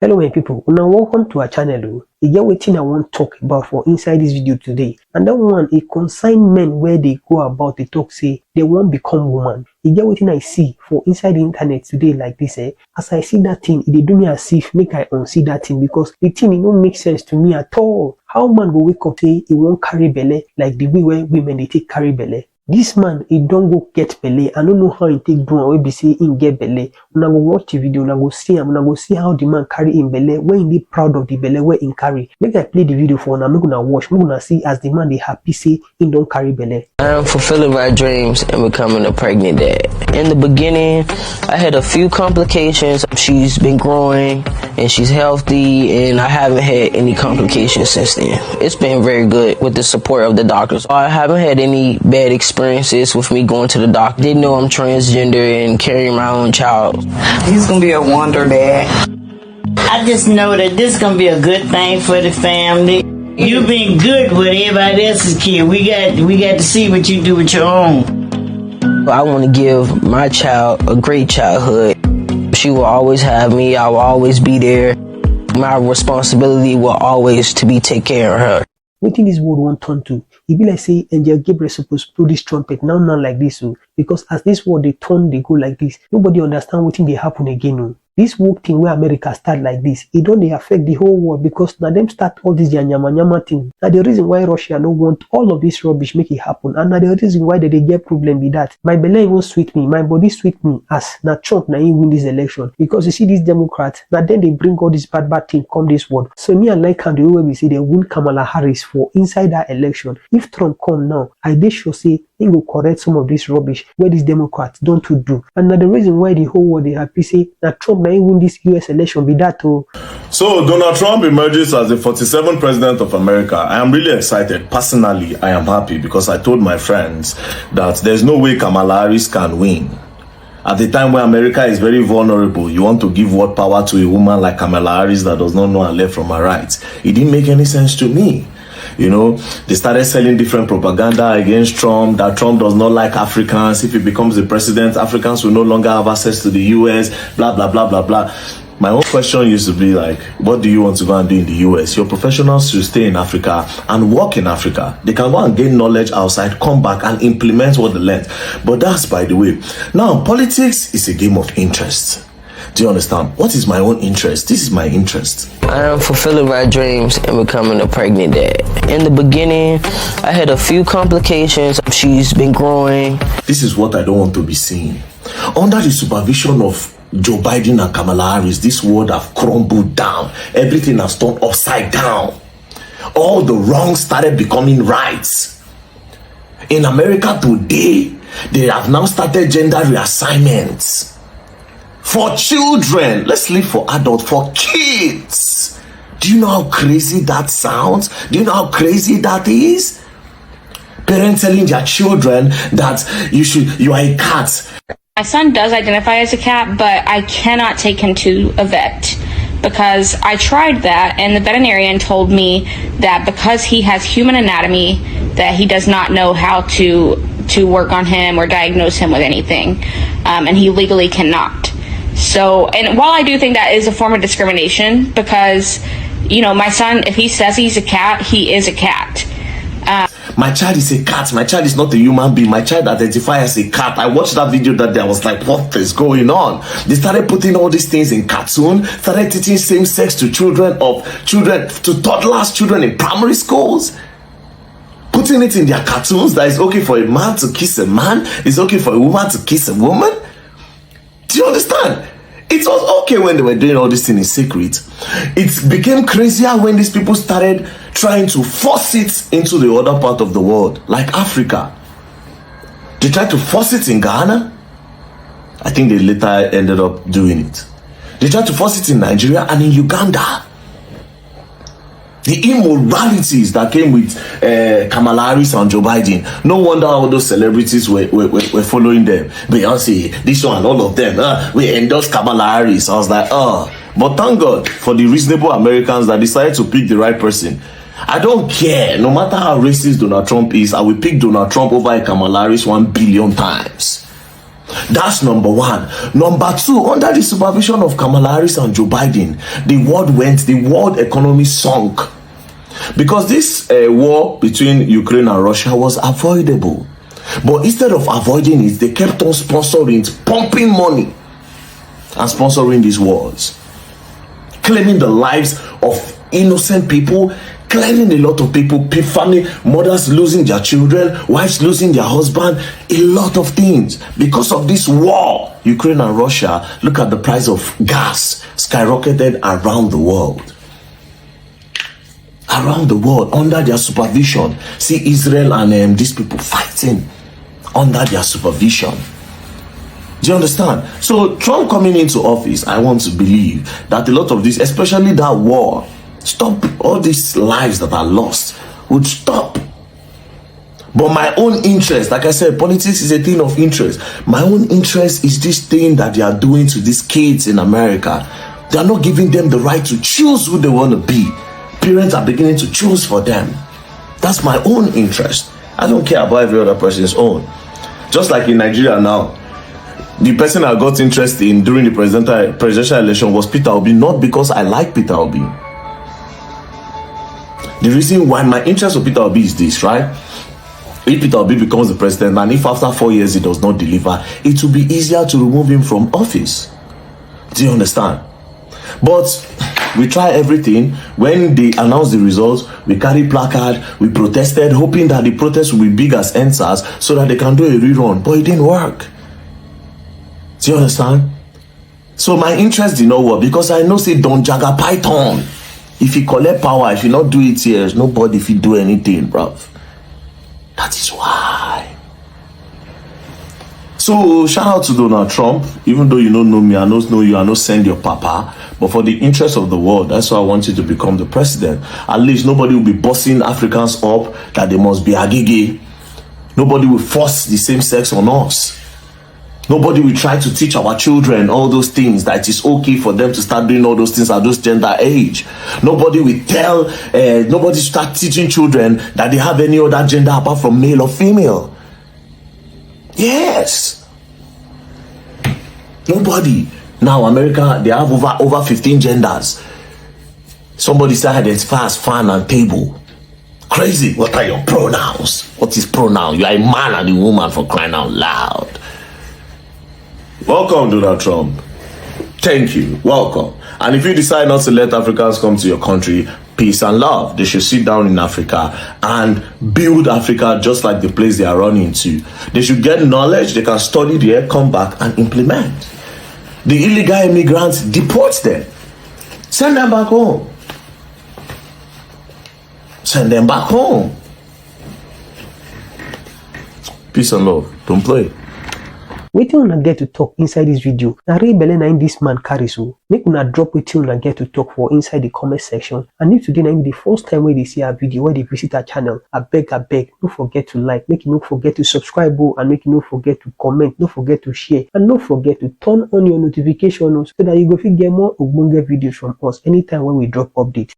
Hello my people, now welcome to our channel. You get wetin I want to talk about for inside this video today. And that one, a concern men where they go about the talk say they won't become woman. You get wetin I see for inside the internet today like this. As I see that thing, they do me as if make I unsee that thing because the thing it don't make sense to me at all. How man go wake up say he won't carry belly like the way where women they take carry belly. This man, he don't go get belly. I don't know how he take do and we be say he get belly. When I go watch the video, when I go see him, when I go see how the man carry in belly, when he proud of the belly, where he carry. Make I play the video for now. I'm gonna watch. I'm gonna see as the man they happy say he don't carry belly. I am fulfilling my dreams and becoming a pregnant dad. In the beginning, I had a few complications. She's been growing and she's healthy, and I haven't had any complications since then. It's been very good with the support of the doctors. I haven't had any bad experiences with me going to the doctor. They know I'm transgender and carrying my own child. He's gonna be a wonder dad. I just know that this is gonna be a good thing for the family. You've been good with everybody else's kid. We got to see what you do with your own. I want to give my child a great childhood. She will always have me. I will always be there. My responsibility will always to be take care of her. Wetin this world want turn to? E be like say Angel Gabriel supposed blow this trumpet now like this because as this world they turn they go like this, nobody understand wetin dey happen again. This woke thing where America start like this, it don't they affect the whole world because now them start all this nyama thing. Now the reason why Russia don't want all of this rubbish make it happen, and now the reason why they get problem with that. My belly won't sweet me, my body sweet me as now Trump now he win this election because you see these Democrats now then they bring all this bad thing come this world. So me and like the way we say they win Kamala Harris for inside that election. If Trump come now, I dey sure say he will correct some of this rubbish where these Democrats don't do. And now the reason why the whole world they happy say that Trump may win this US election be that too. So Donald Trump emerges as the 47th president of America. I am really excited. Personally, I am happy because I told my friends that there's no way Kamala Harris can win. At the time when America is very vulnerable, you want to give what power to a woman like Kamala Harris that does not know her left from her right. It didn't make any sense to me. You know, they started selling different propaganda against Trump, that Trump does not like Africans. If he becomes the president, Africans will no longer have access to the US, blah, blah, blah, blah, blah. My own question used to be like, what do you want to go and do in the US? Your professionals should stay in Africa and work in Africa. They can go and gain knowledge outside, come back and implement what they learned. But that's by the way. Now, politics is a game of interest. Do you understand? What is my own interest? This is my interest. I am fulfilling my dreams and becoming a pregnant dad. In the beginning, I had a few complications. She's been growing. This is what I don't want to be seeing. Under the supervision of Joe Biden and Kamala Harris, this world have crumbled down. Everything has turned upside down. All the wrongs started becoming rights. In America today, they have now started gender reassignments. For children, let's leave for adults, for kids. Do you know how crazy that sounds? Do you know how crazy that is? Parents telling their children that you are a cat. My son does identify as a cat, but I cannot take him to a vet because I tried that, and the veterinarian told me that because he has human anatomy, that he does not know how to work on him or diagnose him with anything, and he legally cannot. So, and while I do think that is a form of discrimination because, you know, my son, if he says he's a cat, he is a cat. My child is a cat. My child is not a human being. My child identifies as a cat. I watched that video that day. I was like, what is going on? They started putting all these things in cartoon, started teaching same sex to children, to toddlers, children in primary schools. Putting it in their cartoons that it's okay for a man to kiss a man. It's okay for a woman to kiss a woman. Do you understand? It was okay when they were doing all this thing in secret. It became crazier when these people started trying to force it into the other part of the world, like Africa. They tried to force it in Ghana. I think they later ended up doing it. They tried to force it in Nigeria and in Uganda. The immoralities that came with Kamala Harris and Joe Biden. No wonder all those celebrities were following them. Beyonce, this one, all of them. We endorsed Kamala Harris. I was like, But thank God for the reasonable Americans that decided to pick the right person. I don't care. No matter how racist Donald Trump is, I will pick Donald Trump over Kamala Harris 1 billion times. That's number one. Number two, under the supervision of Kamala Harris and Joe Biden, the world economy sunk. Because this war between Ukraine and Russia was avoidable. But instead of avoiding it, they kept on sponsoring it, pumping money and sponsoring these wars. Claiming the lives of innocent people, claiming a lot of people, family, mothers losing their children, wives losing their husband, a lot of things. Because of this war, Ukraine and Russia, look at the price of gas skyrocketed around the world. Around the world, under their supervision. See Israel and these people fighting under their supervision. Do you understand? So Trump coming into office, I want to believe that a lot of this, especially that war, stop all these lives that are lost, would stop. But my own interest, like I said, politics is a thing of interest. My own interest is this thing that they are doing to these kids in America. They are not giving them the right to choose who they want to be. Parents are beginning to choose for them. That's my own interest. I don't care about every other person's own. Just like in Nigeria now, the person I got interest in during the presidential election was Peter Obi, not because I like Peter Obi. The reason why my interest of Peter Obi is this, right? If Peter Obi becomes the president and if after 4 years he does not deliver, it will be easier to remove him from office. Do you understand? But we try everything. When they announced the results, we carried placard, we protested, hoping that the protest will be big as NSAS so that they can do a rerun. But it didn't work. Do you understand? So my interest did not work because I know say Don Jagger Python. If he collect power, if he not do it here, nobody if he do anything, bruv. That is why. So shout out to Donald Trump. Even though you don't know me, I don't know you, I don't send your papa. But for the interest of the world, that's why I want you to become the president. At least nobody will be bossing Africans up that they must be agege. Nobody will force the same sex on us. Nobody will try to teach our children all those things, that it is okay for them to start doing all those things at those gender age. Nobody will tell, nobody start teaching children that they have any other gender apart from male or female. Yes. Nobody. Now America, they have over 15 genders. Somebody said identify as fan and table. Crazy. What are your pronouns? What is pronoun? You are a man and a woman, for crying out loud. Welcome, Donald Trump. Thank you. Welcome. And if you decide not to let Africans come to your country, peace and love. They should sit down in Africa and build Africa just like the place they are running to. They should get knowledge, they can study there, come back and implement. The illegal immigrants, deport them. Send them back home. Send them back home. Peace and love. Don't play. Wetin una get to talk inside this video? Na real belle na im this man carry, so make una drop wetin una get to talk for inside the comment section. And if today na be the first time wey they see our video, wey they visit our channel, abeg, don't forget to like, make you no forget to subscribe, and make you no forget to comment, don't forget to share, and don't forget to turn on your notifications so that you go fit get more ogbonge videos from us anytime when we drop update.